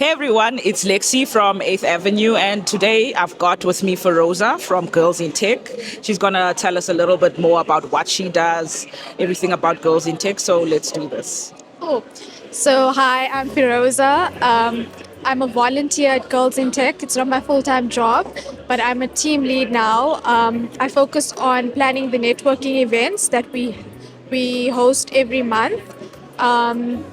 Hey everyone, it's Lexi from 8th Avenue, and today I've got with me Feroza from Girls in Tech. She's gonna tell us a little bit more about what she does, everything about Girls in Tech, so let's do this. Cool. So, hi, I'm Feroza. I'm a volunteer at Girls in Tech. It's not my full time job, but I'm a team lead now. I focus on planning the networking events that we host every month. Um,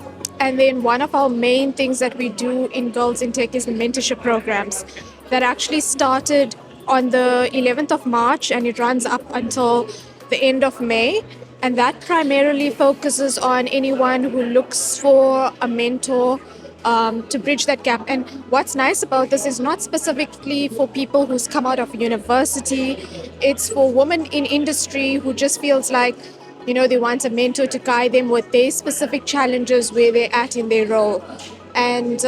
and then one of our main things that we do in Girls in Tech is the mentorship programs that actually started on the 11th of March and it runs up until the end of May. And that primarily focuses on anyone who looks for a mentor to bridge that gap. And what's nice about this is not specifically for people who's come out of university, it's for women in industry who just feels like they want a mentor to guide them with their specific challenges where they're at in their role. And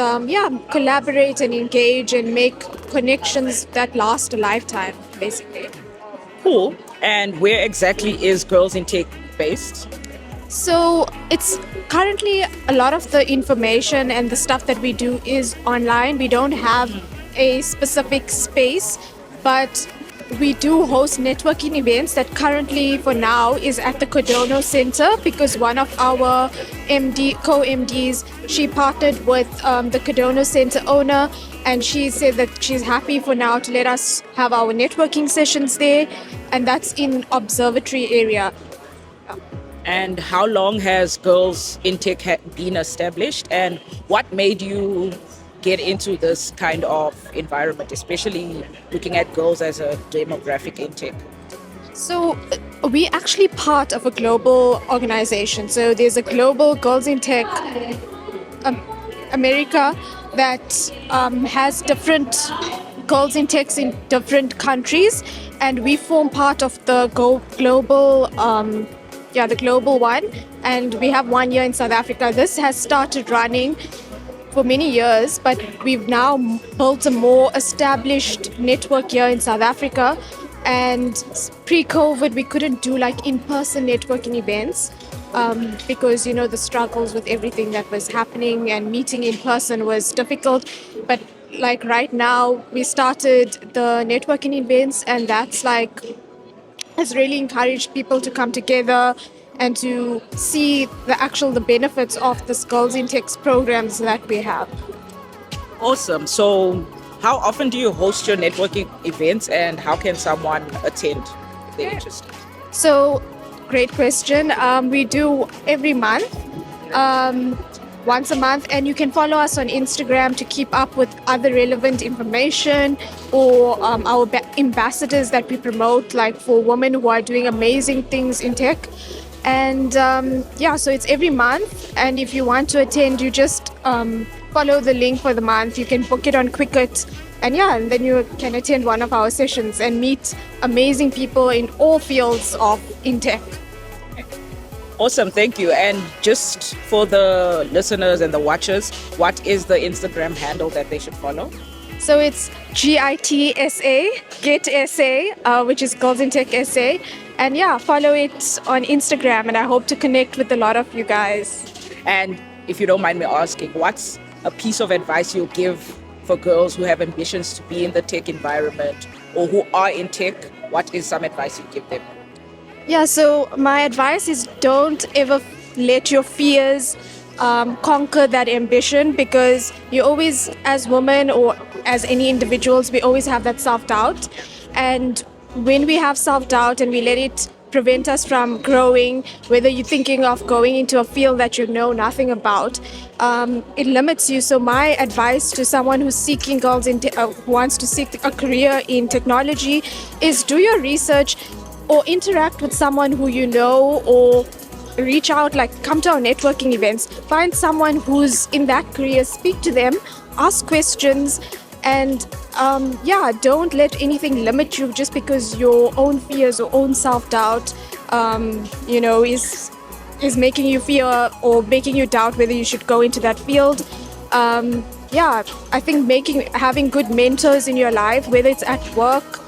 collaborate and engage and make connections that last a lifetime, basically. Cool. And where exactly is Girls in Tech based? So it's currently a lot of the information and the stuff that we do is online. We don't have a specific space, but we do host networking events that currently for now is at the Kodono Center because one of our co-MDs, she partnered with the Kodono Center owner and she said that she's happy for now to let us have our networking sessions there, and that's in observatory area. And how long has Girls in Tech been established, and what made you get into this kind of environment, especially looking at girls as a demographic in tech? So we actually part of a global organization. So there's a global Girls in Tech America that has different Girls in Techs in different countries, and we form part of the global the global one, and we have 1 year in South Africa. This has started running for many years, but we've now built a more established network here in South Africa. And pre-COVID, we couldn't do like in-person networking events because, the struggles with everything that was happening and meeting in person was difficult. But like right now, we started the networking events, and that's has really encouraged people to come together and to see the benefits of this Girls in Tech programs that we have. Awesome. So how often do you host your networking events, and how can someone attend if they're interested? So, great question. We do every month, once a month, and you can follow us on Instagram to keep up with other relevant information or our ambassadors that we promote, like for women who are doing amazing things in tech. And so it's every month, and if you want to attend, you just follow the link for the month. You can book it on Quicket, and then you can attend one of our sessions and meet amazing people in all fields of in tech. Awesome, thank you. And just for the listeners and the watchers, what is the Instagram handle that they should follow? So it's GITSA, which is Girls in Tech SA. And follow it on Instagram, and I hope to connect with a lot of you guys. And if you don't mind me asking, what's a piece of advice you'll give for girls who have ambitions to be in the tech environment or who are in tech? What is some advice you give them? So my advice is don't ever let your fears conquer that ambition, because you always, as women or as any individuals, we always have that self-doubt. And when we have self-doubt and we let it prevent us from growing, whether you're thinking of going into a field that you know nothing about, it limits you. So my advice to someone who's seeking who wants to seek a career in technology is do your research or interact with someone who you know, or reach out, come to our networking events, find someone who's in that career, speak to them, ask questions, and don't let anything limit you just because your own fears or own self-doubt is making you fear or making you doubt whether you should go into that field. I think having good mentors in your life, whether it's at work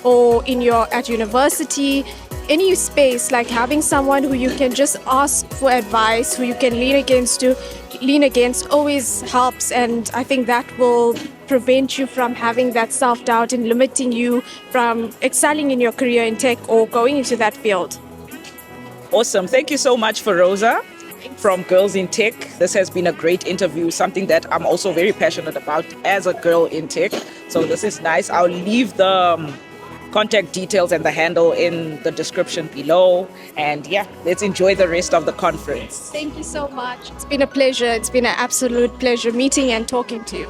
or at university, any space, like having someone who you can just ask for advice, who you can lean against always helps. And I think that will prevent you from having that self-doubt and limiting you from excelling in your career in tech or going into that field. Awesome. Thank you so much, Feroza, from Girls in Tech. This has been a great interview, something that I'm also very passionate about as a girl in tech. So this is nice. I'll leave the contact details and the handle in the description below. And yeah, let's enjoy the rest of the conference. Thank you so much. It's been a pleasure. It's been an absolute pleasure meeting and talking to you.